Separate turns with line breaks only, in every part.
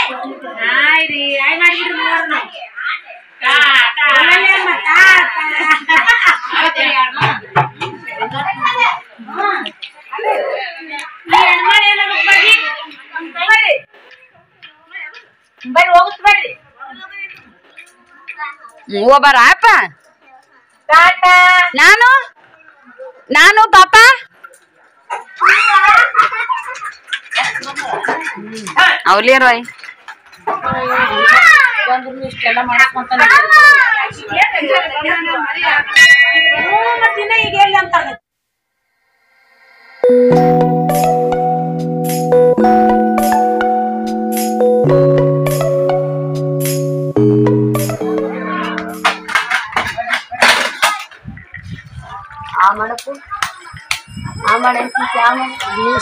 Hi ರೀ hi ಮಾಡಿಬಿಡ್ರಿ ಮೂವರ್ನು ಬರ್ರಿ ಹೋಗುತ್ತ ಬರ್ರಿ
ಹೋಗ್ಬಾರಪ್ಪ ನಾನು ನಾನು ಪಾಪ ಅವಲಿಯರ್ವಾಯ್
ಇಷ್ಟೆಲ್ಲ ಮಾಡಕೊಂತ ಈಗ ಎಲ್ಲಿ ಅಂತಾರೆ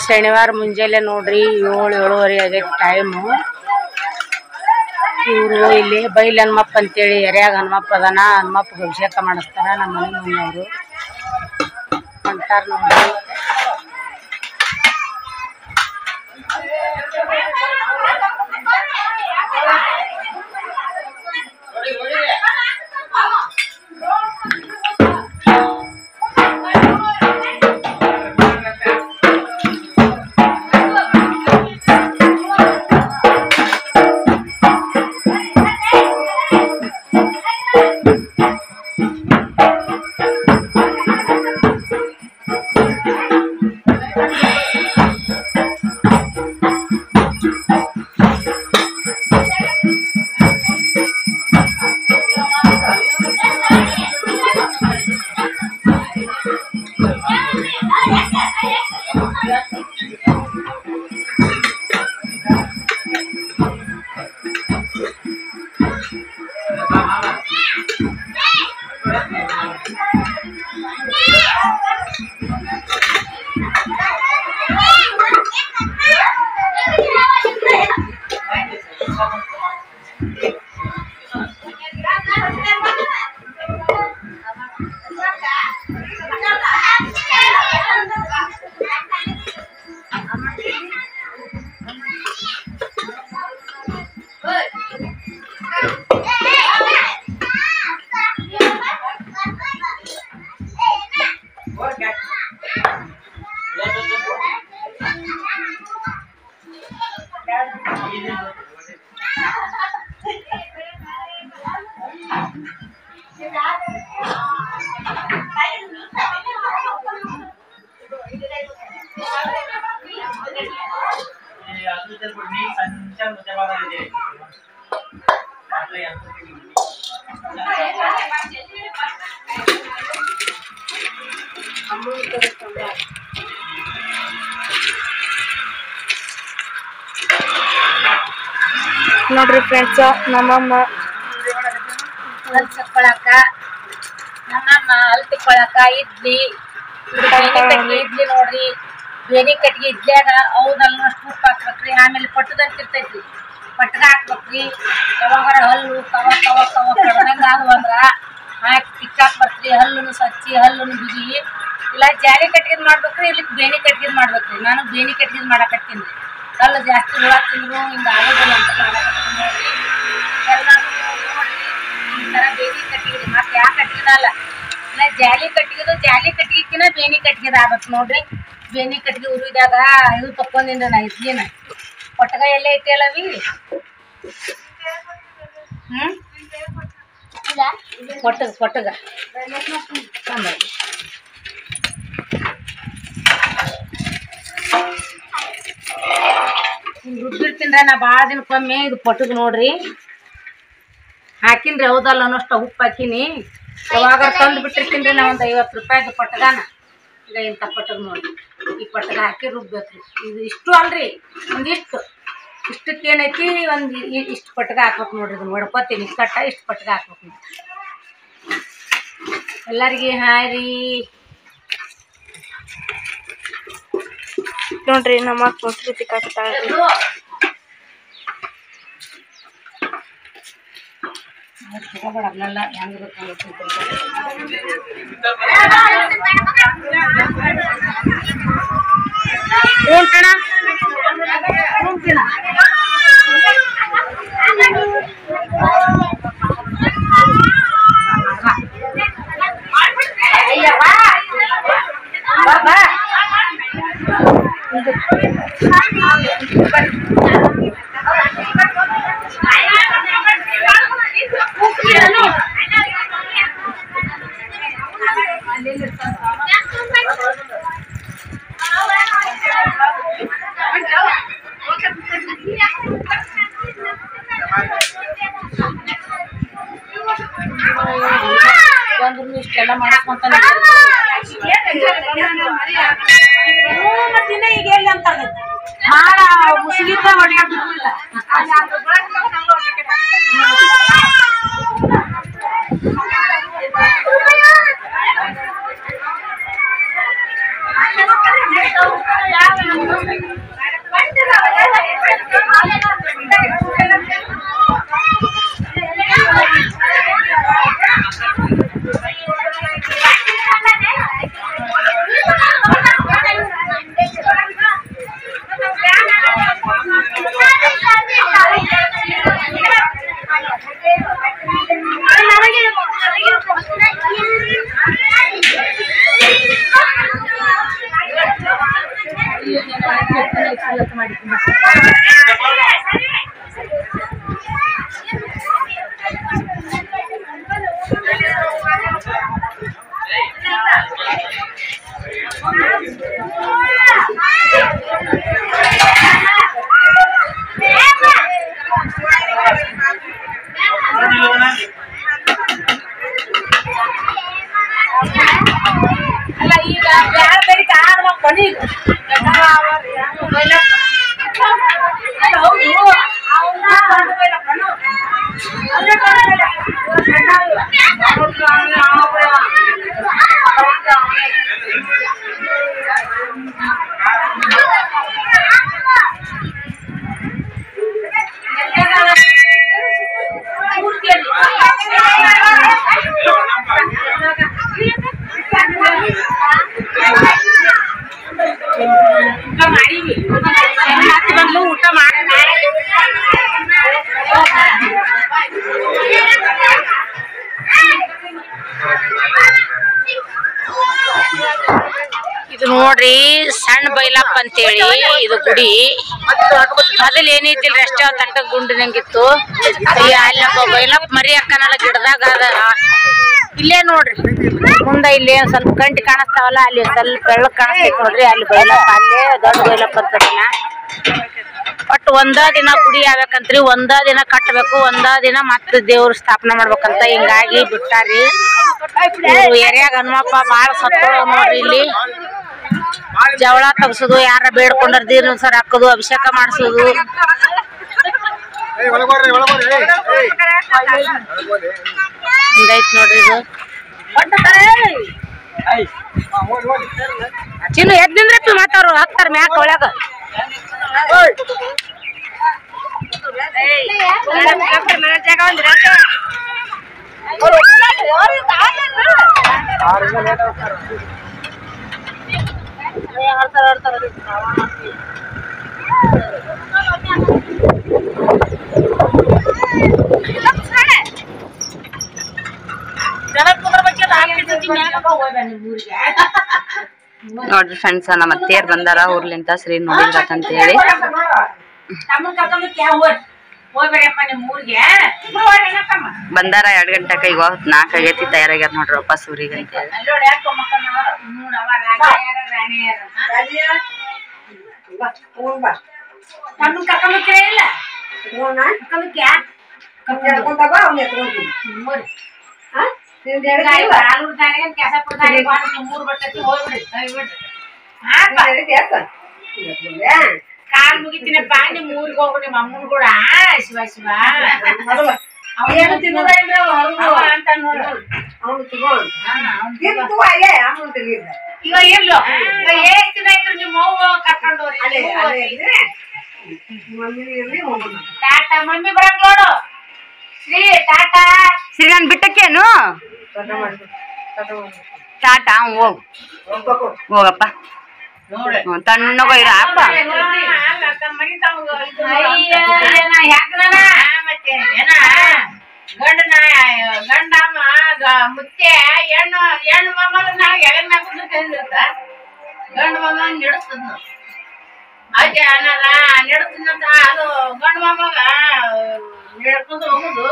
ಶನಿವಾರ ಮುಂಜಾನೆ ನೋಡ್ರಿ 7-7:30 ಆಗೈತಿ ಟೈಮು. ಇವರು ಇಲ್ಲಿ ಬೈಲ್ ಹನುಮಪ್ಪ ಅಂತೇಳಿ ಎರ್ಯಾಗ ಹನುಮಪ್ಪ ಅದಾನ. ಹನುಮಪ್ಪಗೆ ಅಭಿಷೇಕ ಮಾಡಿಸ್ತಾರ. ನಮ್ಮ ಮನೆ ಮುಂದವರು ಹೊಂಟಾರ ನೋಡ್ರಿ.
ನೋಡ್ರಿ ಫ್ರೆಂಡ್ಸ್, ನಮ್ಮಮ್ಮ
ಹಲ್ ಚಕ್ಕೊಳಕ, ನಮ್ಮಮ್ಮ ಹಲ್ ತಿಕ್ಕೊಳಕ ಇಡ್ಲಿ ಇಡ್ಲಿ ನೋಡ್ರಿ. ಬೇನಿ ಕಟ್ಗೆ ಇಡ್ಲಿಯಾಗ ಅವದಲ್ಲಷ್ಟು ಉಪ್ಪು ಹಾಕ್ಬೇಕ್ರಿ. ಆಮೇಲೆ ಪಟ್ಟದಂತ ಇರ್ತೈತಿ, ಪಟ್ಟಗ ಹಾಕ್ಬೇಕ್ರಿ. ಯಾವಾಗಾರ ಹಲ್ಲು ಕವ ಕವ ಕವ ಕಡ್ದಂಗ ಆಗುವಂದ್ರ ಹಾಕಿ ತಿಕ್ಕಾಕ್ ಬರ್ತ್ರಿ. ಹಲ್ಲುನು ಸ್ವಚ್ಛಿ, ಹಲ್ಲುನು ಬಿಗಿ. ಇಲ್ಲ ಜಾಲಿ ಕಟ್ಗಿದ್ ಮಾಡ್ಬೇಕ್ರಿ, ಇಲ್ಲಿ ಬೇನಿ ಕಟ್ಗಿದ್ ಮಾಡ್ಬೇಕ್ರಿ. ನಾನು ಬೇನಿ ಕಟ್ಗಿದ್ ಮಾಡಕತ್ತೀನಿ. ಕಲ್ಲು ಜಾಸ್ತಿ ಹುಳ ತಿಂದ್ರು ಹಿಂಗ ಆಗೋದಿಲ್ಲ ಅಂತ ಮಾಡಕತ್ತೀನಿ ನೋಡ್ರಿ. ಎಲ್ಲಾರು ನೋಡ್ರಿ ಈ ತರ ಬೇನಿ ಕಟ್ಗಿದ್ರಿ. ಮತ್ತೆ ಯಾವ ಕಟ್ಗಿದ ಅಲ್ಲ, ಇಲ್ಲ ಜಾಲಿ ಕಟ್ಗಿಕಿನ ಬೇನಿ ಕಟ್ಗಿದ ಆಗ್ಬೇಕು ನೋಡ್ರಿ. ಬೇನಿ ಕಟ್ಗಿ ಉರಿದಾಗ ಇದು ತಕ್ಕೊಂಡಿನ್ರಿ ನಾ ಇಡ್ಲಿನ. ಪಟ್ಟಗ ಎಲ್ಲ ಇಟ್ಟೇಳವಿ ಪಟ್ಟಗ ರುಬ್ಬಿರ್ತೀನ್ರ ನಾ ಭಾಳ ದಿನಕ್ಕೊಮ್ಮೆ. ಇದು ಪಟ್ಟಗ ನೋಡ್ರಿ ಹಾಕಿನ್ರಿ. ಹೌದಲ್ಲ ಅನ್ನೋಷ್ಟ ಉಪ್ಪು ಹಾಕಿನಿ. ಯಾವಾಗ ತಂದು ಬಿಟ್ಟಿರ್ತೀನಿ ನಾ ಒಂದು 50 ರೂಪಾಯಿದು ಪಟ್ಟಗಾನ. ಈಗ ಇಂಥ ಪಟ್ಟಗ ನೋಡ್ರಿ, ಈ ಪಟ್ಟಗ ಹಾಕಿ ರುಬ್ಬೇಕ್ರಿ. ಇದು ಇಷ್ಟು ಅಲ್ರಿ, ಒಂದಿಷ್ಟು ಇಷ್ಟಕ್ಕೆ ಏನೈತಿ ಒಂದು ಇಷ್ಟು ಪಟ್ಟಗ ಹಾಕ್ಬೇಕು ನೋಡ್ರಿ. ಇದನ್ನ ಹೊಡ್ಕೊತೀನಿ ಕಟ್ಟ ಇಷ್ಟು ಪಟ್ಟಗ ಹಾಕ್ಬೇಕು ಎಲ್ಲರಿಗೆ. ಹಾಯ್ ರೀ
ನೋಡ್ರಿ ನಮ್ಮ ಮೊಸರು ತಿಕ್ಕಾಕ್ತಾಳ್ರಿ.
ಇಷ್ಟೆಲ್ಲ ಮಾಡಿಸ್ಕೊಂತ ಮತ್ತಿನ್ನ ಈಗ ಎಲ್ಲಿ ಅಂತ ಮಾಡ ಮುಸುಗಿದ್ದ ಹೊಡೆಯಲ್ಲ ಅಲ್ಲ ಈಗ ಬ್ಯಾಡ ಬೇರೆ ಆಗ ಕೊನಿ ಊಟ ಮಾಡಿ ಇದು ನೋಡ್ರಿ ಸಣ್ಣ ಬೈಲಪ್ಪ ಅಂತೇಳಿ ಇದು ಗುಡಿ ಮೊದಲ್ ಏನೈತಿಲ್ರಿ ಅಷ್ಟೇ ತಟ್ಟ ಗುಂಡಿನಂಗಿತ್ತು ಅಲ್ಲಪ್ಪ ಬೈಲಪ್ಪ ಮರಿ ಅಕ್ಕನಲ್ಲ ಗಿಡದಾಗ ಅದ ಇಲ್ಲೇ ನೋಡ್ರಿ ಮುಂದೆ ಇಲ್ಲಿ ಸ್ವಲ್ಪ ಕಂಟಿ ಕಾಣಿಸ್ತಾವಲ್ಲ ಅಲ್ಲಿ ಸ್ವಲ್ಪ ಬೆಳ್ಳಕ್ ಕಾಣಿಸ್ತೈತಿ ನೋಡ್ರಿ ಅಲ್ಲಿ ಬೈಲಪ್ಪ ಅಲ್ಲೇ ದೊಡ್ಡ ಬೈಲಪ್ಪ ಅಂತನ ಒಟ್ಟು ಒಂದ ದಿನ ಗುಡಿ ಆಗ್ಬೇಕಂತ್ರಿ ಒಂದ ದಿನ ಕಟ್ಟಬೇಕು ಒಂದ ದಿನ ಮತ್ತೆ ದೇವ್ರ ಸ್ಥಾಪನೆ ಮಾಡ್ಬೇಕಂತ ಹಿಂಗಾಗಿ ಬಿಟ್ಟಾರಿ ಎರ್ಯಾಗ ಹನುಮಪ್ಪ ಬಾಳ ಸತ್ತೋಳ ನೋಡ್ರಿ ಇಲ್ಲಿ ಜವಳ ತಗಸೋದು ಯಾರ ಬೇಡ್ಕೊಂಡ್ರ ದೀರ್ಘಸರ್ ಹಾಕೋದು ಅಭಿಷೇಕ ಮಾಡಿಸೋದು ಹಿಂಗೈತ್ ನೋಡ್ರಿ ಇದು ಚಿನ್ನು ಎದ್ ನಿಂದ್ರಪ್ಪಿ ಮಾತಾರು ಹತ್ತಾರ ಮ್ಯಾಕ ಒಳಗ
ನೋಡ್ರಿ ಫ್ರೆಂಡ್ಸ್ ನಮ್ಮ ಅತ್ತೆಯರ್ ಬಂದಾರ ಊರ್ಲಿಂತ ಶ್ರೀ ನೋಡಿದ್ರತ್ ಅಂತ ಹೇಳಿ ಬಂದಾರ 2 ಗಂಟೆಕ ಈಗ 4 ಆಗೈತಿ ತಯಾರಾಗ್ಯಾರ ನೋಡ್ರಿ ವಾಪಸ್ ಊರಿಗೆ ಅಂತ ಹೇಳಿ
ಕಾಲ್ ಮುಗಿತೀನಪ್ಪ ನಿಮ್ ಊರಿಗೆ ಹೋಗು ನಿಮ್ಮ ಅಮ್ಮನ್ ಕೂಡ ಶಿವ ಶಿವ ಅಂತ ನೋಡು ಈಗ ಇರ್ಲು ಎಷ್ಟ್ ದಿನ ಆಯ್ತು ನಿಮ್ಮ ಅವ್ವ ಕರ್ಕೊಂಡು ಟಾಟಾ ಮಮ್ಮಿ ಬರಕ್ ನೋಡು ಶ್ರೀ ಟಾಟಾ
ಶ್ರೀ ನಾನ್ ಬಿಟ್ಟಕ್ಕೇನು ಟಾಟಾ ಹೋಗು ಹೋಗಪ್ಪ ತಣ್ಣಗ ಇರ ಅಪ್ಪ
ಗಂಡಮ್ಮ ಮುತ್ತೆ ಹೆಣ್ಣು ಮಮ್ಮಗ ನಾವ್ ಎಳೆ ಮ್ಯಾಕ ಗಂಡ ಮಮ್ಮ ನಡೆಸ್ತದ ಅಜ್ಜ ಅನ್ನದ ನಡೆಸ್ತದಂತ ಅದು ಗಂಡ ಮಮ್ಮಗ ನಡ್ಕೊಂಡು ಹೋಗುದು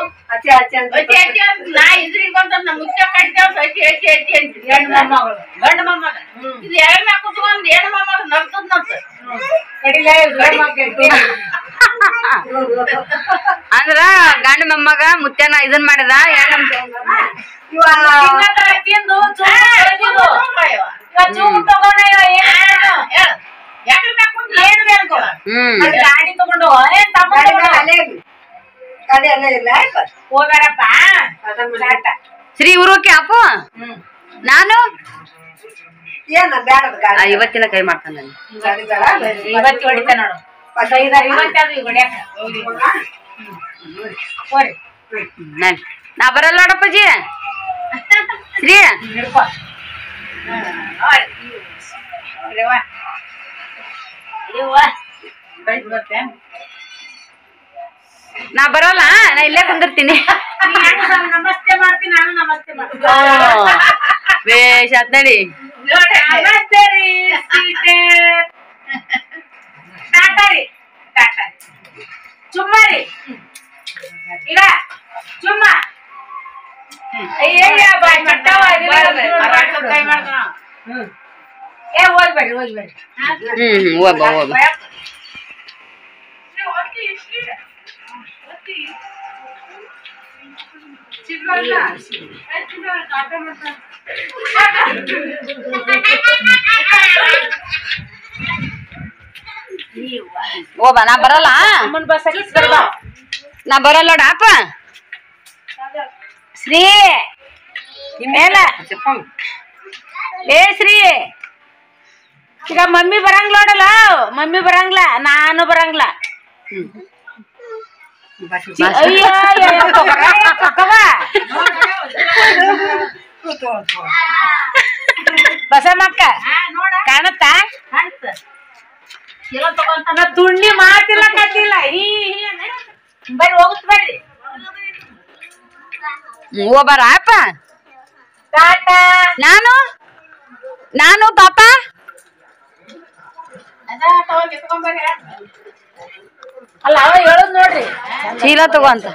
ನಾ ಇದ್ರಿಗೆ ಬಂದ ಮುಚ್ಚ ಕಟ್ತಾವ ಹಚ್ಚಿ ಹಚ್ಚಿ ಹಚ್ಚಿ ಅಂತ ಗಂಡ ಮೊಮ್ಮಗಳು ಗಂಡ ಮೊಮ್ಮಗ ಇದು ಎಳೆ ಮ್ಯಾಕ ಕುತ್ಕೊಂಡ್ ಹೆಣ್ಣು ಮೊಮ್ಮಗ ನಡ್ತದ್ನಂತ
ಅಂದ್ರ ಗಂಡ ಮೊಮ್ಮಗ ಮುತ್ಯಾನ ಇದನ್ ಮಾಡಿದ
ತಿಂದು ಚೂರು ತಗೊಂಡ ಗಾಡಿ ತಗೊಂಡು ಹೋಗಾರಪ್ಪ
ಶ್ರೀ ಊರೋಕೆ ಅಪ್ಪು ನಾನು ಇವತ್ತಿನ ಕೈ ಮಾಡ್ತಾನೆ
ಇವತ್ತು ಹೊಡಿತ ನೋಡು
ನಾ ಬರಲ್ಲ ನೋಡಪ್ಪಾಜಿ ಶ್ರೀ ನಾ ಬರೋಲ್ಲ ನಾ ಇಲ್ಲೇ ಕುಂದಿರ್ತೀನಿ
ನಮಸ್ತೆ ಮಾಡ್ತೀನಿ ನಾನು ನಮಸ್ತೆ ಮಾಡ್ತೀನಿ
ಬೇಷ್ ಆತ್ ನಡಿ
ನಮಸ್ತೆ ರೀ ಟಾಟಾ ರೀ ಟಾಟಾ ಚುಮ್ಮ ರೀ ಈಗ ಚುಮ್ಮ ಏ ಹೋಗ್ಬೇಡ್ರಿ ಹೋಗ್ಬೇಡ್ರಿ
ಹೋಗ್ಬಾ ಹೋಗ್ಬಾ ಹೋಗ್ಬಾ ನಾ ಬರಲ್ಲ ನಾ ಬರಲ್ಲ ನೋಡ ಅಪ್ಪ ಶ್ರೀ ಮೇಲ ಏ ಶ್ರೀ ಈಗ ಮಮ್ಮಿ ಬರಂಗ್ಲ ನೋಡಲ್ಲ ಮಮ್ಮಿ ಬರಂಗ್ಲ ನಾನು ಬರಂಗ್ಲ ಬಸಮ್ಮಕ್ಕ ಕಾಣತ್ತಾ
ತುಂಡಿ ಮಾತಿಲ್ಲ ಕತ್ತಿಲ್ಲ ಬರ್ರಿ ಹೋಗುತ್ತ ಬರ್ರಿ
ಹೋಗ್ಬಾರ ಅಪ್ಪ
ಟಾಟಾ
ನಾನು ನಾನು ಪಾಪ
ಅಲ್ಲ ಅವ ಹೇಳುದ್ ನೋಡ್ರಿ
ಚೀಲ ತಗೋ ಅಂತ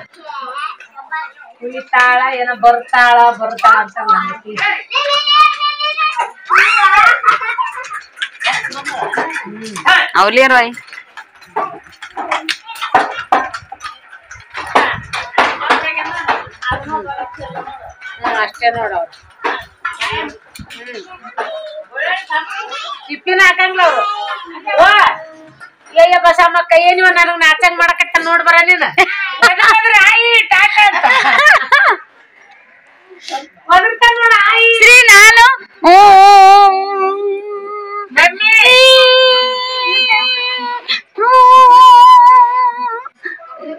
ಉಳಿತಾಳ ಏನೋ ಬರ್ತಾಳ ಅಂತ
ಅವಲಿಯರ್
ಅಷ್ಟೇ ನೋಡವ್ರು ಟಿಫಿನ್ ಹಾಕಂಗ್ಲ ಅವ್ರು ಅಯ್ಯ ಬಸಮ್ಮಕ್ಕ ಏನಿವ ನನಗ್ ನಾಚಂಗ್ ಮಾಡಕತ್ತ ನೋಡ್ಬರ ನೀನು ಆಯಿ ಟಾಟಾ ಅಂತ ನೋಡ ಆಯಿ
ಶ್ರೀ ನಾನು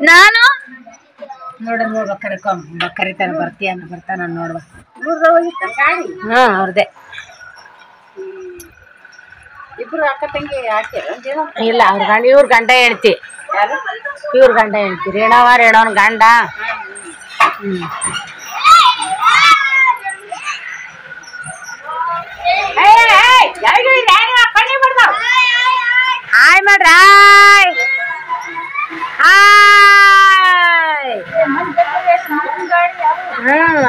ನಾನು
ನೋಡ ಕರಿತಾನ ಬರ್ತಾನ ನೋಡ್ಬ ಹಾ ಅವ್ರದೇ ಇಬ್ರು ಅಕ್ಕ ತಂಗಿ ಇಲ್ಲ ಇವ್ರ ಗಂಡ ಹೇಳ್ತಿ ಇವ್ರ ಗಂಡ ಹೇಳ್ತಿ ರೇಣವನ್ ಗಂಡ
ಹಾಯ್ ಮಾಡ್ರ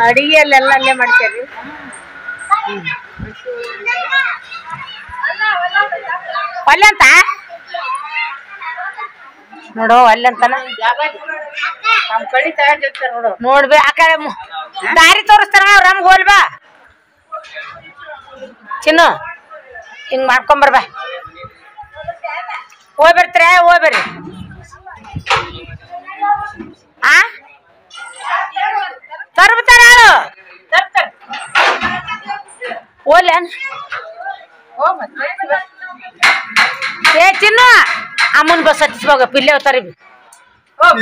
ಅಡಿಗೆ ಅಲ್ಲೆಲ್ಲ ಅಲ್ಲೇ ಮಾಡ್ತೇರಿ
ಒಲ್ಲೆಂತ ನೋಡು ಒಲ್ಲೆಂತನ
ನಮ್ ಕಳಿ ತಗೊಂಡಿರ್ತಾರ ನೋಡು
ನೋಡ್ಬೇ ಆ ಕಡೆ ದಾರಿ ತೋರಿಸ್ತಾರ ರಮ್ಗ್ ಹೋಲ್ಬಾ ಚಿನ್ನು ಹಿಂಗ್ ಮಾಡ್ಕೊಂಬರ್ಬಾ ಹೋಗ್ ಬರ್ತೀರ ಹೋಗ್ ಬರ್ರಿ ಆ ತರ್ಬತಾರ ಹೇಳು ಓಲ್ಯಾನ್ ಏ ಚಿನ್ನು ಅಮ್ಮನ್ ಬಸ್ ಹತ್ತಿಸ್ಬೋಗ ಪಿಲ್ಲೆ ಹೋಗ್ತಾರಿ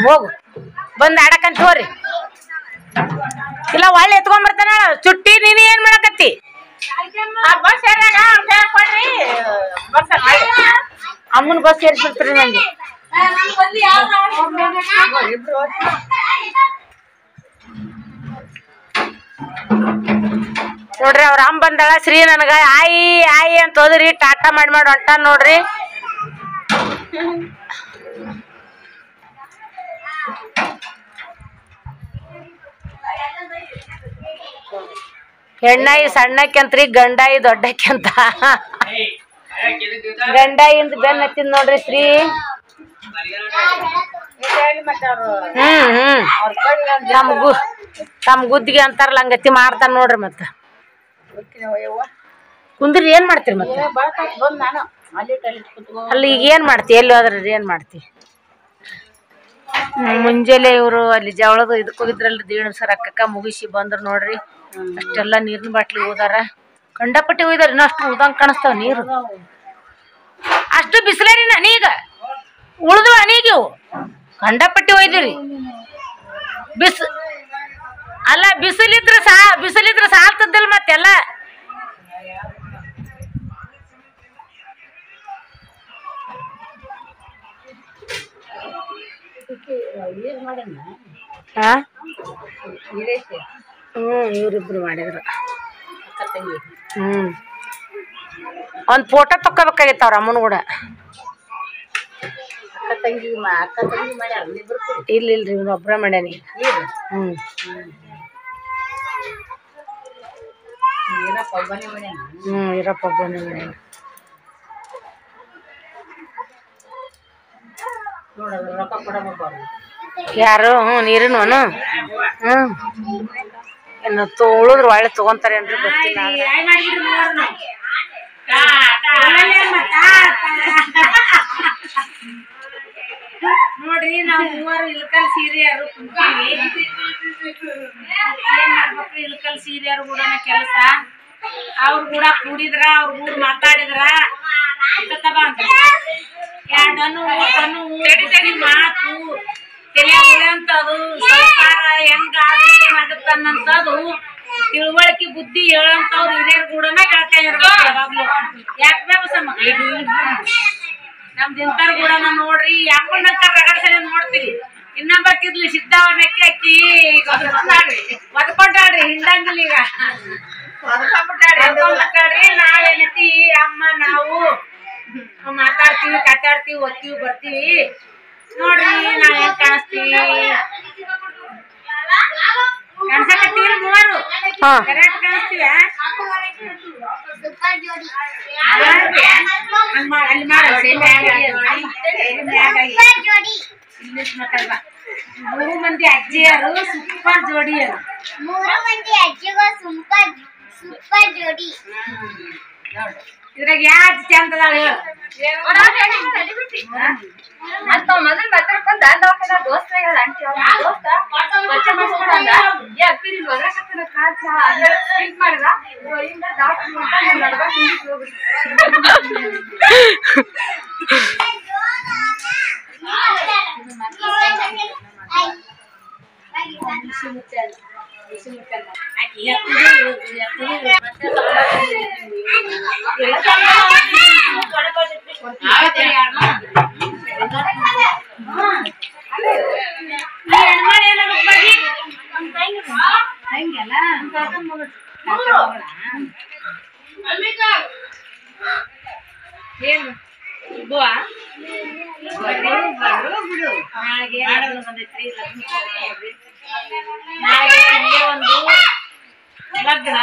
ಹೋಗು ಬಂದ್ ಆಡಕಂತ ಹೋರಿ ಇಲ್ಲ ಒಳ್ಳೆ ಎತ್ಕೊಂಡ್ಬರ್ತಾನ ಚುಟ್ಟಿ ನೀನು ಏನ್ ಮಾಡಕತ್ತಿ ಅಮ್ಮನ್ ಬಸ್ ಸೇರಿಸ್ಬಿಡ್ತೀರಿ ನಂಗೆ ನೋಡ್ರಿ ಅವ್ರ ಅಮ್ಮ ಬಂದಾಳ ಶ್ರೀ ನನಗ ಆಯಿ ಆಯಿ ಅಂತ ಹೋದ್ರಿ ಟಾಟಾ ಮಾಡಿ ಹೊಂಟ ನೋಡ್ರಿ ಹೆಣ್ಣಾಯಿ ಸಣ್ಣಕ್ಕೆಂತ್ರಿ ಗಂಡಾಯಿ ದೊಡ್ಡಕ್ಕೆಂತ ಗಂಡಾಯಿಂದ ಬೆನ್ನ ಹತ್ತಿದ್ ನೋಡ್ರಿ ಶ್ರೀ ನಮಗೂ ತಮ್ಮ ಗುದ್ದಿಗೆ ಅಂತಾರಲ್ಲ ಹಂಗತಿ ಮಾಡ್ತಾನ ನೋಡ್ರಿ ಮತ್ತ ಕುಂದ್ರಿ ಏನ್ ಮಾಡ್ತೀರಿ ಮತ್ತೆ ಅಲ್ಲಿ ಈಗ ಏನ್ ಮಾಡ್ತಿ ಎಲ್ಲಿ ಹೋದ್ರ ಏನ್ ಮಾಡ್ತಿ ಮುಂಜಾನೆ ಇವ್ರು ಅಲ್ಲಿ ಜವಳದ ಇದಕ್ ಹೋಗಿದ್ರಲ್ರಿ ದೇವಣ ಸರ್ ಅಕ್ಕಕ್ಕ ಮುಗಿಸಿ ಬಂದ್ರ ನೋಡ್ರಿ ಅಷ್ಟೆಲ್ಲಾ ನೀರಿನ ಬಾಟ್ಲಿ ಹೋದಾರ ಕಂಡಪಟ್ಟಿ ಹೋಯ್ದಾರ ಇನ್ನ ಅಷ್ಟು ಉಳ್ದಂಗ್ ಕಾಣಿಸ್ತಾವ ನೀರು ಅಷ್ಟು ಬಿಸಿಲೇರಿನ ಹನೀಗ ಉಳ್ದು ಹನೀಗಿವು ಕಂಡಪಟ್ಟಿ ಒಯ್ದಿರಿ ಅಲ್ಲ ಬಿಸಿಲಿದ್ರೆ ಸಾಲ್ತದ್ದಲ್ ಮತ್ತೆಲ್ಲ ಇವ್ರಿಬ್ರು ಮಾಡಿದ್ರು ಒಂದ್ ಫೋಟೋ ತಕ್ಕೋಬೇಕಾಗಿತ್ತ ಅವ್ರ ಅಮ್ಮನ ಕೂಡ ಇಲ್ರಿ ಇವ್ನ ಒಬ್ರ ಮಾಡ್ಯಾನಿ ಇರಪ್ಪ ಒಬ್ಬನೇ ಮಾಡ್ಯಾನ ಯಾರು ನೀರಿನವನು ಇನ್ನು ಉಳಿದ್ರು ಒಳ್ಳೆ ತಗೊಂತಾರೇನ್ರಿ ಗೊತ್ತಿಲ್ಲ
ನೋಡ್ರಿ ನಾವ್ ಮೂವರು ಇಲ್ಕಲ್ ಸೀರೆಯರು ಕುಂತೀವಿ ಏನ್ ಮಾಡ್ಬೇಕು ಇಲ್ಕಲ್ ಸೀರೆಯರು ಕೂಡ ಕೆಲಸ ಅವ್ರ ಕೂಡ ಕೂಡಿದ್ರ ಅವ್ರ ಕೂಡ ಮಾತಾಡಿದ್ರ ಎರಡನು ಮಾತು ತಲೆ ಉಳಂತದು ಸಂಸಾರ ಹೆಂಗ ಏನಾಗುತ್ತನ್ನಂತದು ತಿಳುವಳಿಕೆ ಬುದ್ಧಿ ಹೇಳಂತವ್ರು ಹಿರಿಯರು ಕೂಡ ಹೇಳ್ತಾ ಇರ್ಬೇಕು ಯಾವಾಗ್ಲೂ ಯಾಕೆ ಬೇಕಮ್ಮ ನಮ್ದು ಇಂತಾರ ಕೂಡ ನೋಡ್ರಿ ಯಾಕೊಂಡಂತ ರಗಡ್ಸಲ ನೋಡ್ತೀವಿ ಇನ್ನೊಬ್ಬಕ್ಕಿದ್ಲಿ ಸಿದ್ದವನಕ್ಕೆ ಅಕ್ಕಿ ಒದ್ಕೊಂಡಾಡ್ರಿ ಹಿಂಡಂಗಿಲ್ಲ ಈಗ ಒದ್ಕೊಂಡ್ಬಿಟ್ಟಾಡ್ರಿ ನಾವೇನತಿ ಅಮ್ಮ ನಾವು ಮಾತಾಡ್ತೀವಿ ಕತ್ತಾಡ್ತೀವಿ ಓದ್ತೀವಿ ಬರ್ತೀವಿ ನೋಡ್ರಿ ನಾವ್ ಹೆಂಗ್ ಕಾಣಿಸ್ತೀವಿ ಕಾಣಿಸಕತ್ತೀವಿ ಮೂವರು ಕರೆಕ್ಟ್ ಕಾಣಿಸ್ತೀವ ಅಲ್ಲಿ ಮೂರು ಮಂದಿ ಅಜ್ಜಿಯರು ಸೂಪರ್ ಜೋಡಿಯರು
ಸೂಪರ್ ಜೋಡಿ
ಇದ್ರಾಗ ಯಾವ ಚಂದ ಅದಾಳ ಹೇಳು
ಅಂತ ಮೊದಲು ಮಾತಾಡ್ಕೊಂಡ ದವಾಖಾನ ದೋಸ್ತ ಹೇಳ ಅಂಟಿ ದೋಸ್ತ ಪರಿಚಯ ಮಾಡಿಸ್ಕೊಂಡ ಅಪ್ಪಿರಿ ಒದರಾಕತ್ತನ ಕಾಲ್ಸ ಟ್ರೀಟ್ ಮಾಡಿದ ಇಂದ ದವಾಖಾನೆ ನಡ್ಕೊಂಡ್
ಒಂದು ಲಗ್ನ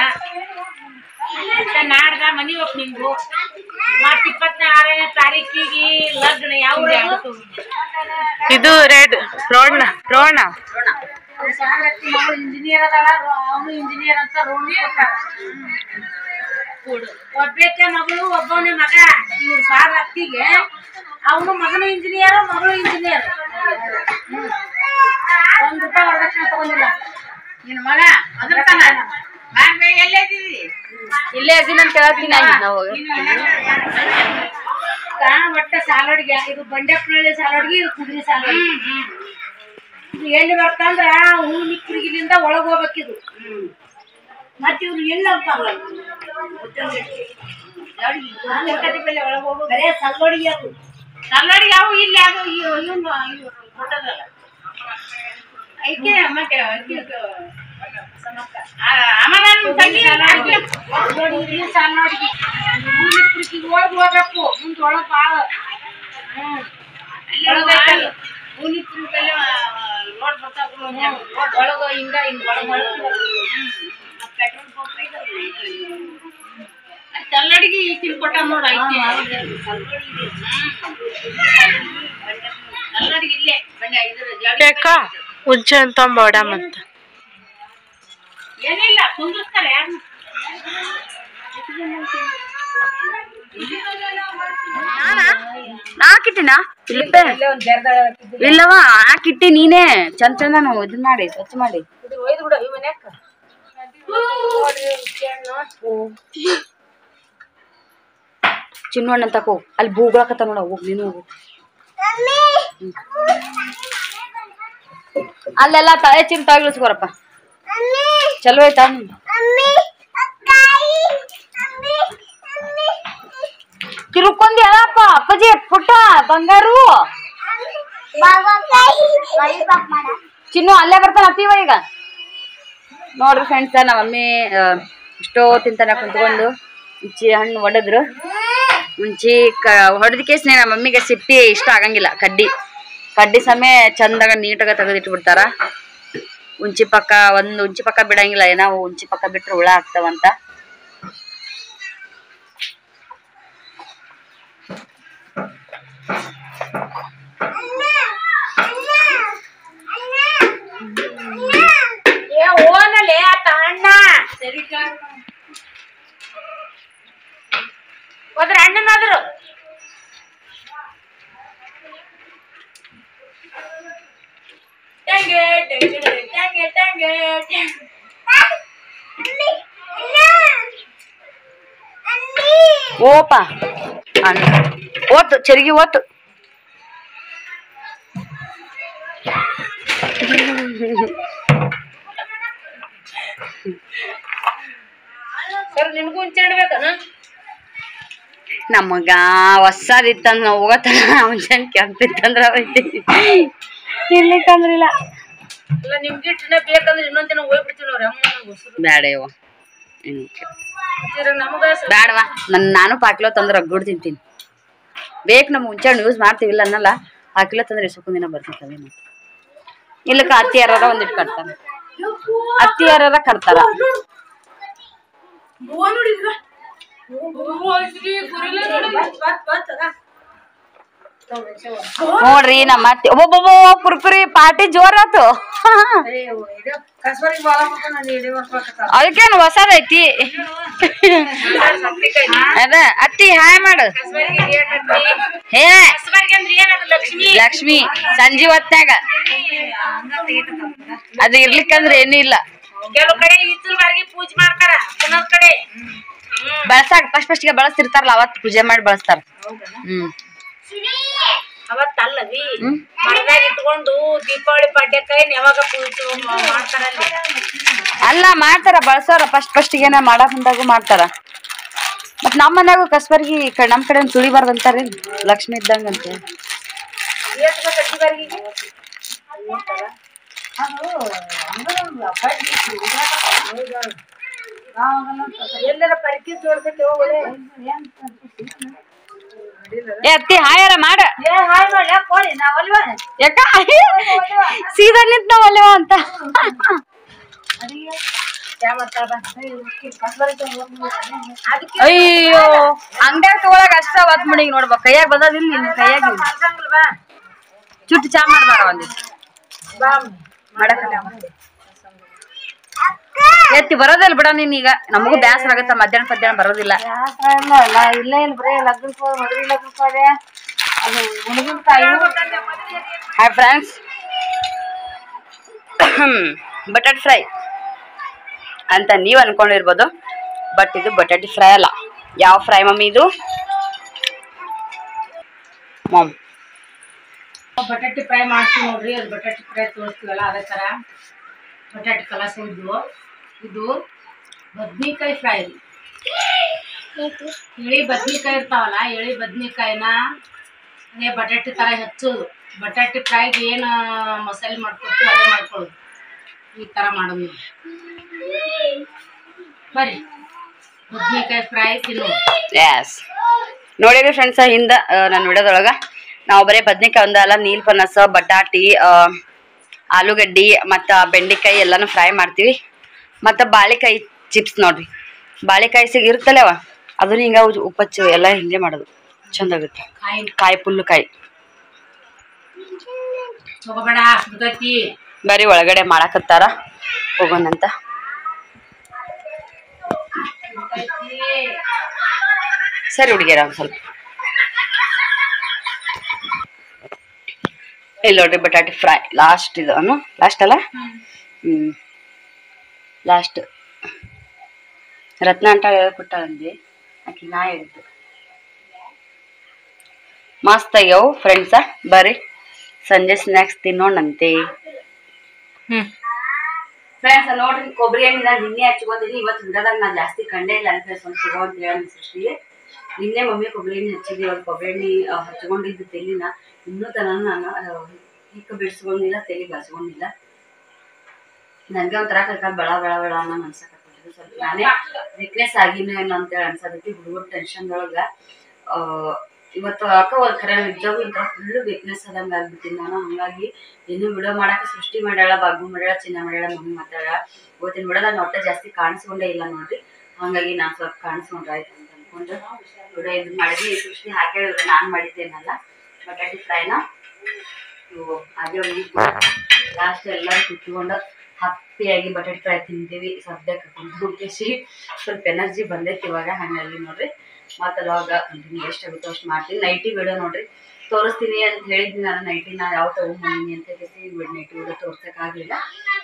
ನಾಡ್ದ ಮನಿ ಓಪನಿಂಗು ಮತ್ 26ನೇ ತಾರೀಕಿಗೆ ಲಗ್ನ ಯಾವ
ಇದು ರೆಡ್ ರೋಣ
ಇಂಜಿನಿಯರ್ ಅದಾಳ ಅವನು ಇಂಜಿನಿಯರ್ ಅಂತ ರೋಣ ಒಬ್ಬಕ್ಕೆ ಮಗಳು ಒಬ್ಬನೇ ಮಗ ಇವ್ರ ಸಾರ್ ಅತ್ತಿಗೆ ಅವನು ಮಗನು ಇಂಜಿನಿಯರ್ ಮಗಳು ಇಂಜಿನಿಯರ್ ₹1 ವರದಕ್ಷಿಣೆ ತಗೊಂಡಿಲ್ಲ ನಿನ್ ಮಗ
ಇಲ್ಲೇ ಇದೀನಿ ಅಂತ ಹೇಳ್ತೀನಿ
ಒಟ್ಟ ಸಾಲೋಡಿಗೆ ಇದು ಬಂಡೆಪ್ಪನಹಳ್ಳಿ ಸಾಲೋಡಿಗೆ ಇದು ಕುದುರೆ ಸಾಲೋಡಿಗೆ ಇದು ಎಲ್ಲಿ ಬರ್ತಂದ್ರ ಹೂನಿಕ್ರಿಗಿಲಿಂದ ಒಳಗ್ ಹೋಗ್ಬೇಕಿದು ಮತ್ ಇವ್ರು ಎಲ್ಲಿ ಅಂತಾರಲ್ಲ ಒಳಗ್ ಹೋಗೋ ಬರೇ ಸಲ್ಲೋಡಿಗೆ ಅದು ಸಲ್ಲೋಡಿಗೆ ಅವು ಇಲ್ಲಿ ಅದು ಫೋಟೋದಲ್ಲ ಐಕೆ ಅಮ್ಮಕ್ಕೆ ಹೋಗ್ಬೇಕು ಮುಂದ್ ಒಳಗ್ ಬಾಳ ಒಳಗ ಹಿಂಗ ಪೆಟ್ರೋಲ್ ಪಂಪ್ ಸಲ್ಲಡಿಗೆ ತಿನ್ಕೊಟ್ಟ ನೋಡ
ಉಜ್ಜ ಅಂತ ಬೇಡ ಮತ್ತ
ಏನಿಲ್ಲ ಕುಂದಿಸ್ತಾರೆ ಯಾರು
ನಾಕಿಟ್ಟಿನ ಇಲ್ಲವ ಹಾಕಿಟ್ಟಿ ನೀನೇ ಚಂದ ಚಂದ ನಾವು ಇದನ್ನ ಮಾಡಿ ಸ್ವಚ್ಛ ಮಾಡಿ
ಒಯ್ದು ಬಿಡು ಈ ಮನ್ಯಾಕ
ಚಿನ್ನವಣ್ಣ ತಕೋ ಅಲ್ಲಿ ಬೂಗಳಕತ್ತ ನೋಡ ಹೋಗ್ ನೀನು ಹೋಗು ಅಲ್ಲೆಲ್ಲ ತಲೆ ಚಿನ್ ತಗಿಳಿಸ್ಕೊರಪ್ಪ ಚಲೋ ಆಯ್ತಾ ತಿರುಕೊಂಡಿ ಅಲ್ಲಪ್ಪ ಅಪ್ಪಾಜಿ ಪುಟ್ಟ ಬಂಗಾರು ಚಿನ್ನು ಅಲ್ಲೇ ಬರ್ತಾನ ಅತ್ತೀವ ಈಗ ನೋಡ್ರಿ ಫ್ರೆಂಡ್ಸ್ ನಮ್ಮ ಮಮ್ಮಿ ಎಷ್ಟೋ ತಿಂತಾನ ಕುಂತ್ಕೊಂಡು ಮುಂಚಿ ಹಣ್ಣು ಹೊಡೆದ್ರು ಮುಂಚಿ ಹೊಡೆದ ಕೇಸ್ನೇ ನಮ್ಮ ಮಮ್ಮಿಗೆ ಸಿಪ್ಪಿ ಇಷ್ಟ ಆಗಂಗಿಲ್ಲ ಕಡ್ಡಿ ಸಮಯ ಚಂದಾಗ ನೀಟಾಗ ತೆಗೆದಿಟ್ಬಿಡ್ತಾರ ಉಂಚಿ ಪಕ್ಕ ಒಂದು ಉಂಚಿ ಪಕ್ಕ ಬಿಡಂಗಿಲ್ಲ ನಾವು ಉಂಚಿ ಪಕ್ಕ ಬಿಟ್ರೆ ಹುಳ ಆಗ್ತಾವಂತ
ಓನಲೆ ಆತ ಅಣ್ಣ ಹೋದ್ರ ಅಣ್ಣನಾದ್ರು
ಓಪ ಓತು ಚರಿಗೆ ಓತು
ಸರ್ ನಿನ್ಗೂ ಮುಂಚೆ ಇಡ್ಬೇಕನ
ನಮಗ ಹೊಸದಿತ್ತಂದ್ರ ನಾವು ಹೋಗತ್ತಲ್ಲ ಮುಂಚೆನ್ ಕೆಂಪಿತ್ತಂದ್ರ ಇರ್ಲಿಕ್ಕಂದ್ರಿಲ್ಲ
ಇಲ್ಲ ನಿಮ್ಗೆ ಇಟ್ಟಿನ ಬೇಕಂದ್ರೆ ಇನ್ನೊಂದ್ ದಿನ ಹೋಗ್ಬಿಡ್ತೀವಿ ನೋಡ್ರಿ ಅಮ್ಮ
ಬ್ಯಾಡವ
ನಮಗ
ಬ್ಯಾಡವಾ ನಾನು ಪಾಕಿಲೋ ತಂದ್ರೆ ರಗ್ಗುಡ್ ತಿಂತೀನಿ ಬೇಕು ನಮ್ಮ ಮುಂಚೆ ಯೂಸ್ ಮಾಡ್ತೀವಿಲ್ಲ ಅನ್ನಲ್ಲ ಪಾಕಿಲೋ ತಂದ್ರೆ ಎಷ್ಟೊಂದು ದಿನ ಬರ್ತಿರ್ತವೆ ಇಲ್ಲಕ್ಕ ಅತ್ತಿ ಯಾರ ಒಂದಿಟ್ಟು ಕಟ್ತಾರ ಅತ್ತಿ ಯಾರ ಕಟ್ತಾರ ನೋಡ್ರಿ ನಮ್ಮ ಅತ್ತಿ ಒಬ್ಬೊಬ್ಬ ಕುರ್ಕುರಿ ಪಾರ್ಟಿ ಜೋರಾತು ಅದಕ್ಕೇನು ಹೊಸದೈತಿ ಅದ ಅತ್ತಿ ಹಾಯ್ ಮಾಡು ಹೇ ಲಕ್ಷ್ಮಿ ಸಂಜೆ ಹೊತ್ನ್ಯಾಗ ಅದು ಇರ್ಲಿಕ್ಕಂದ್ರೆ ಏನೂ ಇಲ್ಲ
ಕೆಲವು ಕಡೆ ಇಚ್ಚಲ್ವಾರ್ಗಿ ಪೂಜೆ ಮಾಡ್ತಾರ ಇನ್ನೊಂದ್ ಕಡೆ
ಬಳಸಾಕ ಫಸ್ಟ್ ಗೆ ಬಳಸ್ತಿರ್ತಾರಲ್ಲ ಅವತ್ ಪೂಜೆ ಮಾಡಿ ಬಳಸ್ತಾರ
ಅವತ್ತಲ್ಲವಿ ಮರದಾಗ ಇಟ್ಕೊಂಡು ದೀಪಾವಳಿ ಪಾಡ್ಯಕಾಯಿ ಯಾವಾಗ ಪೂಜೆ ಮಾಡ್ತಾರಲ್ಲಿ
ಅಲ್ಲ ಮಾಡ್ತಾರ ಬಳಸೋರ ಫಸ್ಟ್ ಗೆ ಮಾಡಕ್ ಮುಂದಾಗೂ ಮಾಡ್ತಾರ ಮತ್ ನಮ್ಮ ಮನ್ಯಾಗು ಕಸ್ಬರ್ಗಿ ನಮ್ ಕಡೆ ತುಳಿಬಾರ್ದಂತಾರ ಲಕ್ಷ್ಮಿ ಇದ್ದಂಗ ಅಂತ
ಎಲ್ಲರ ಪರಿಚಯ ತೋರ್ಸಕ್ಕೆ ಹೋಗೋದೇ
ಏ ಅತ್ತಿ ಹಾಯಾರ ಮಾಡ
ಹಾಯ್ ಮಾಡ್ಲಾ ಕೋಳಿ ನಾವಲ್ವಾ
ಯಾಕ ಸೀದಾ ನಿಂತ ನಾವಲ್ವ ಅಂತ ಅಯ್ಯೋ ಅಂಗಡ್ಯಾಗ ತಗೊಳಕ್ ಅಷ್ಟ ಅವತ್ ಮಣಿಗ್ ನೋಡ್ಬೇಕು ಕೈಯಾಗ ಬಂದದಿಲ್ಲ ನಿನ್ ಕೈಯಾಗ ಚುಟ್ಟು ಚಾ ಮಾಡ್ಬಾರ ಒಂದಿಷ್ಟು ಎತ್ತಿ ಬರೋದಿಲ್ಲ ಬಿಡ ನೀನ್ ಈಗ ನಮಗೂ ಬ್ಯಾಸರ ಆಗತ್ತ ಮಧ್ಯಾಹ್ನ ಬರೋದಿಲ್ಲ
ಇಲ್ಲ ಬರೀ ಲಗ್ನಕ್ಕೆ ಮದುವೆ ಲಗ್ನಕ್ಕೆ
ಹಾಯ್ ಫ್ರೆಂಡ್ಸ್ ಬಟಾಟೆ ಫ್ರೈ ಅಂತ ನೀವ್ ಅನ್ಕೊಂಡಿರ್ಬೋದು ಬಟ್ ಇದು ಬಟಾಟೆ ಫ್ರೈ ಅಲ್ಲ ಯಾವ ಫ್ರೈ ಮಮ್ಮಿ ಇದು
ಬಟಾಟೆ ಫ್ರೈ ಮಾಡ್ತೀವಿ ನೋಡ್ರಿ ಅದು ಬಟಾಟೆ ಫ್ರೈ ತೋರಿಸ್ತೀವಲ್ಲ ಅದೇ ತರ ಬಟಾಟೆ ಕಲಸ ಇದ್ವು ಇದು ಬದ್ನಿಕಾಯಿ ಫ್ರೈ ಎಳಿ ಬದ್ನಿಕಾಯಿ ಇರ್ತಾವಲ್ಲ ಎಳಿ ಬದ್ನಿಕಾಯಿನ ಅದೇ ಬಟಾಟೆ ತರ ಹೆಚ್ಚೋದು ಬಟಾಟೆ ಫ್ರೈಗೆ ಏನು ಮಸಾಲೆ ಮಾಡ್ಕೊಡ್ತೀವಿ ಅದೇ ಮಾಡ್ಕೊಳ್ಳೋದು ಈ ತರ ಮಾಡೋದು ಬರ್ರಿ ಬದ್ನಿಕಾಯಿ ಫ್ರೈ ತಿನ್ನೋದು
ಎಸ್ ನೋಡಿರಿ ಫ್ರೆಂಡ್ಸ್ ಹಿಂದ ನನ್ನ ವಿಡಿಯೋದೊಳಗ ನಾವು ಬರೀ ಬದ್ನಿಕಾಯಿ ಒಂದಲ್ಲ ನೀಲ್ ಪನಸ ಬಟಾಟಿ ಆಲೂಗಡ್ಡಿ ಮತ್ತು ಬೆಂಡೆಕಾಯಿ ಎಲ್ಲಾನು ಫ್ರೈ ಮಾಡ್ತೀವಿ ಮತ್ತು ಬಾಳೆಕಾಯಿ ಚಿಪ್ಸ್ ನೋಡ್ರಿ ಬಾಳೆಕಾಯಿ ಇರ್ತಲ್ಲವ ಅದನ್ನ ಹಿಂಗ ಉಪ್ಪಚ್ಚು ಎಲ್ಲ ಹಿಂಗೆ ಮಾಡೋದು ಚಂದ ಆಗುತ್ತೆ ಕಾಯಿ ಫುಲ್ಲು ಕಾಯಿ
ತಗೋಬೇಡ ಸುಡ್ತೈತಿ
ಬರೀ ಒಳಗಡೆ ಮಾಡಾಕತ್ತಾರ ಹೋಗೋಣಂತ
ಆಗತೈತಿ.
ಸರಿ ಹುಡುಗಿಯರ ಒಂದ್ ಸ್ವಲ್ಪ ಇಲ್ಲಿ ನೋಡ್ರಿ ಬಟಾಟೆ ಫ್ರೈ ಲಾಸ್ಟ್ ಇದು ಲಾಸ್ಟ್ ಅಲ್ಲ ಲಾಸ್ಟ್ ರತ್ನ ಅಂತ ಹೇಳ್ಕೊಟ್ಟಾಳಂದಿ ಆಕಿ ನಾ ಹೇಳಿದ್ದು ಮಸ್ತ್ ಆಗ್ಯಾವು ಫ್ರೆಂಡ್ಸ. ಬರ್ರಿ ಸಂಜೆ ಸ್ನ್ಯಾಕ್ಸ್ ತಿನ್ನೋಣಂತೆ. ಫ್ರೆಂಡ್ಸ್ ನೋಡ್ರಿ ಕೊಬ್ಬರಿ ಎಣ್ಣೆ ನಾನು ನಿನ್ನೆ ಹಚ್ಕೊಂಡಿದ್ದೀನಿ. ಇವತ್ತು ಬಿಡೋದಾಗ ನಾನು ಜಾಸ್ತಿ ಕಂಡೇ ಇಲ್ಲ ಅಂತ ಸ್ವಲ್ಪ ಸಿಗೋ ಅಂತ ಹೇಳಿ ಸೃಷ್ಟಿಗೆ ನಿನ್ನೆ ಮಮ್ಮಿ ಕೊಬ್ಬರಿ ಎಣ್ಣೆ ಹಚ್ಚಿದ್ವಿ. ಇವತ್ತು ಕೊಬ್ಬರಿ ಎಣ್ಣೆ ಹಚ್ಕೊಂಡಿದ್ದು ತೆಲಿನ ಇನ್ನೂ ತನ ನಾನು ಹಿಕ್ಕ ಬಿಡಿಸ್ಕೊಂಡಿಲ್ಲ, ತೆಲಿ ಬಸ್ಕೊಂಡಿಲ್ಲ. ನನಗೆ ಒಂಥರ ಕಲ್ಕ ಬೆಳ ಬೆಳ ಬೆಳ ಅನ್ನೋ ಅನ್ಸಕತ್ತಿದ್ದು. ಸ್ವಲ್ಪ ನಾನೇ ವೀಕ್ನೆಸ್ ಆಗಿನ ಏನು ಅಂತೇಳಿ ಅನ್ಸಕತ್ತಿ. ಹುಡುಗರು ಟೆನ್ಷನ್ದೊಳಗ ಇವತ್ತು ಅಕ್ಕ ಒಂದು ಕರೆ ನಿಜವಾಗ್ಲೂ ಒಂಥರ ಫುಲ್ಲು ವೀಕ್ನೆಸ್ ಆದಂಗೆ ಆಗ್ಬಿಟ್ಟಿನಿ ನಾನು. ಹಂಗಾಗಿ ಇನ್ನೂ ವಿಡಿಯೋ ಮಾಡಕ್ಕೆ ಸೃಷ್ಟಿ ಮಾಡ್ಯಾಳ, ಬಾಗು ಮಾಡ್ಯಾಳ, ಚಿನ್ನ ಮಾಡ್ಯಾಳ, ಮಮ್ಮಿ ಮಾತಾಡ. ಇವತ್ತಿನ ವಿಡಿಯೋ ನಾನು ಒಟ್ಟೆ ಜಾಸ್ತಿ ಕಾಣಿಸ್ಕೊಂಡೇ ಇಲ್ಲ ನೋಡ್ರಿ. ಹಾಗಾಗಿ ನಾನು ಸ್ವಲ್ಪ ಕಾಣಿಸ್ಕೊಂಡ್ರೆ ಆಯ್ತು ಅಂತ ಅನ್ಕೊಂಡು ವಿಡಿಯೋ ಇದು ಮಾಡಿದ್ವಿ. ಸೃಷ್ಟಿ ಹಾಕಿ ಹೇಳಿದ್ರೆ ನಾನು ಮಾಡಿದ್ದೇನಲ್ಲ ಬಟಾಟೆ ಫ್ರೈನ. ಇವು ಹಾಗೆ ಲಾಸ್ಟ್ ಎಲ್ಲರೂ ಕುತ್ಕೊಂಡು ಹ್ಯಾಪಿಯಾಗಿ ಬಟಾಟೆ ಫ್ರೈ ತಿಂತೀವಿ. ಸದ್ಯಕ್ಕೆ ಕುಂತ್ಬಿಟ್ಟಿಸಿ ಸ್ವಲ್ಪ ಎನರ್ಜಿ ಬಂದೈತಿ ಇವಾಗ. ಹಾಗಾಗಿ ನೋಡ್ರಿ ಮತ್ತೆ ಅವಾಗ ಕಂಟಿನ್ಯೂ ಎಷ್ಟಾಗುತ್ತೋ ಅಷ್ಟು ಮಾಡ್ತೀನಿ. ನೈಟಿ ವಿಡಿಯೋ ನೋಡ್ರಿ ತೋರಿಸ್ತೀನಿ ಅಂತ ಹೇಳಿದ್ನಿ ನಾನು. ನೈಟಿನ ಯಾವ ತಗೊಂಡ್ಬಂದಿನಿ ಅಂತ ಹೇಳಿ ನೈಟಿ ವಿಡಿಯೋ ತೋರ್ಸೋಕ್ಕಾಗಲಿಲ್ಲ.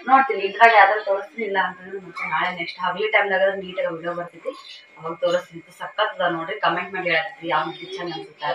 ನೋಡ್ತೀನಿ ಇದ್ರಾಗ ಯಾವ್ದಾರು ತೋರಿಸ್ತಿಲ್ಲ ಅಂತಂದ್ರೆ ಮತ್ತೆ ನಾಳೆ ನೆಕ್ಸ್ಟ್ ಹಗಲಿ ಟೈಮ್ದಾಗ ನೀಟಾಗಿ ವಿಡಿಯೋ ಬರ್ತೈತಿ ಅವಾಗ ತೋರಿಸ್ತೀನಿ. ಸಕ್ಕತ್ತದ ನೋಡ್ರಿ. ಕಮೆಂಟ್ ಮಾಡಿ ಹೇಳತ್ತೀವಿ ಯಾವ ಕಿಚನ್ ಅನ್ಸುತ್ತೆ.